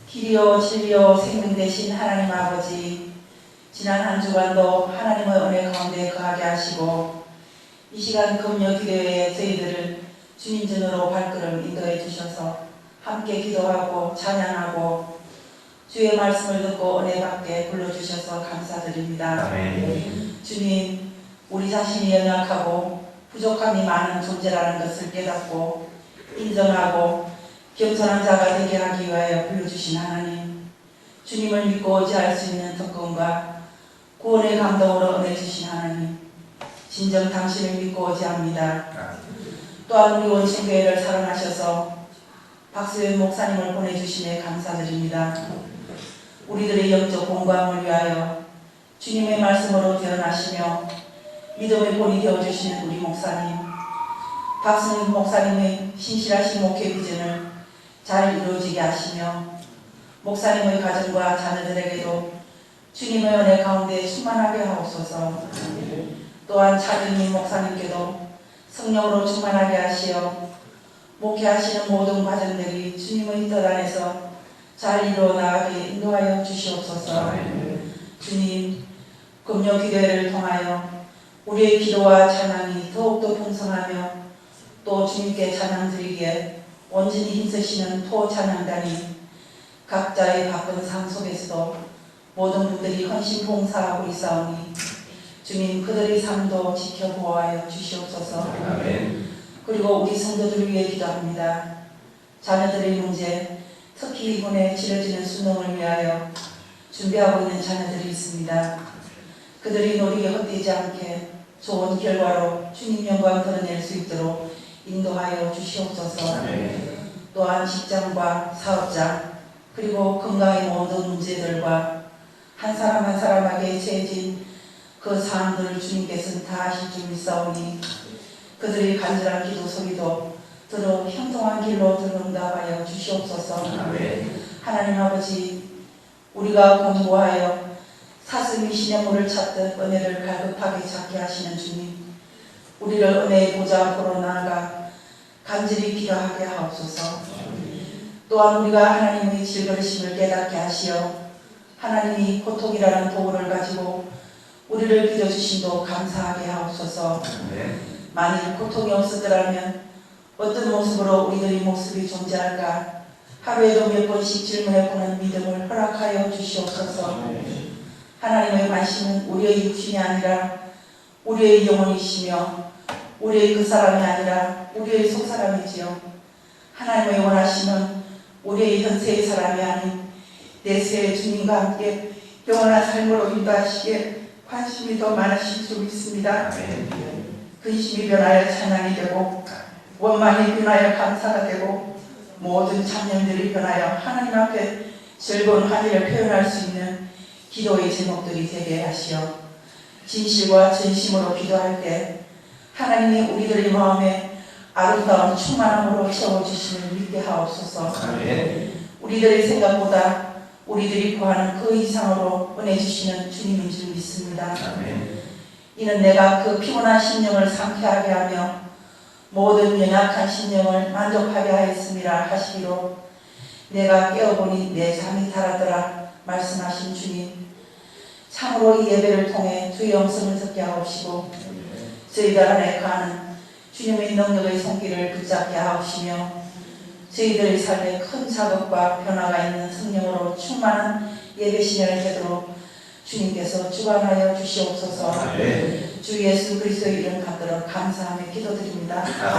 길이요 진리요 생명 되신 하나님 아버지, 지난 한 주간도 하나님의 은혜 가운데 거하게 하시고 이 시간 금요 기도회에 저희들을 주님 전으로 발걸음 인도해 주셔서 함께 기도하고 찬양하고 주의 말씀을 듣고 은혜 받게 불러주셔서 감사드립니다. 아멘. 주님, 우리 자신이 연약하고 부족함이 많은 존재라는 것을 깨닫고 인정하고 겸손한 자가 되게 하기 위하여 불러주신 하나님, 주님을 믿고 의지할 수 있는 특권과 구원의 감동으로 은혜 주신 하나님, 진정 당신을 믿고 의지합니다. 또한 우리 원신교회를 사랑하셔서 박수현 목사님을 보내주심에 감사드립니다. 우리들의 영적 공부함을 위하여 주님의 말씀으로 태어나시며 믿음의 본이 되어주시는 우리 목사님, 박수현 목사님의 신실하신 목회 비전을 잘 이루어지게 하시며 목사님의 가정과 자녀들에게도 주님의 은혜 가운데 충만하게 하옵소서. 또한 차준님 목사님께도 성령으로 충만하게 하시어 목회하시는 모든 과정들이 주님의 뜻 안에서 잘 이루어 나가게 인도하여 주시옵소서. 주님, 금요 기도회를 통하여 우리의 기도와 찬양이 더욱더 풍성하며 또 주님께 찬양 드리기에 온전히 힘쓰시는 토 찬양단이 각자의 바쁜 삶 속에서도 모든 분들이 헌신 봉사하고 있사오니 주님, 그들의 삶도 지켜보아여 주시옵소서. 그리고 우리 성도들을 위해 기도합니다. 자녀들의 문제, 특히 이번에 치러지는 수능을 위하여 준비하고 있는 자녀들이 있습니다. 그들이 노력이 헛되지 않게 좋은 결과로 주님 영광 드러낼 수 있도록 인도하여 주시옵소서. 또한 직장과 사업장 그리고 건강의 모든 문제들과 한 사람 한 사람에게 채해진 그 사항들을 주님께서는 다 아실 줄 믿사오니 그들의 간절한 기도 소리도 들어 형통한 길로 들어온다하여 주시옵소서. 하나님 아버지, 우리가 공부하여 사슴이 시냇물을 찾듯 은혜를 갈급하게 찾게 하시는 주님, 우리를 은혜의 보좌 앞으로 나아가 간절히 기도하게 하옵소서. 또한 우리가 하나님의 질그릇심을 깨닫게 하시어 하나님이 고통이라는 도구를 가지고 우리를 빚어주심도 감사하게 하옵소서. 만일 고통이 없었더라면 어떤 모습으로 우리들의 모습이 존재할까? 하루에도 몇 번씩 질문해보는 믿음을 허락하여 주시옵소서. 하나님의 관심은 우리의 육신이 아니라 우리의 영혼이시며 우리의 그 사람이 아니라 우리의 속사람이지요. 하나님의 원하심은 우리의 현세의 사람이 아닌 내세의 주님과 함께 영원한 삶으로 인도하시기에 관심이 더 많으실 줄 믿습니다. 근심이 변하여 찬양이 되고 원망이 변하여 감사가 되고 모든 참념들이 변하여 하나님 앞에 즐거운 환희를 표현할 수 있는 기도의 제목들이 되게 하시어 진실과 진심으로 기도할 때 하나님이 우리들의 마음에 아름다운 충만함으로 채워주심을 믿게 하옵소서. 우리들의 생각보다 우리들이 구하는 그 이상으로 은혜 주시는 주님인 줄 믿습니다. 이는 내가 그 피곤한 심령을 상쾌하게 하며 모든 연약한 심령을 만족하게 하였음이라 하시기로 내가 깨어보니 내 잠이 달았더라 말씀하신 주님, 참으로 이 예배를 통해 주의 음성을 듣게 하옵시고 저희들 안에 가는 주님의 능력의 손길을 붙잡게 하옵시며 저희들의 삶에 큰 자극과 변화가 있는 성령으로 충만한 예배 시간을 되도록 주님께서 주관하여 주시옵소서. 주 예수 그리스도의 이름 받들어 감사하며 기도드립니다.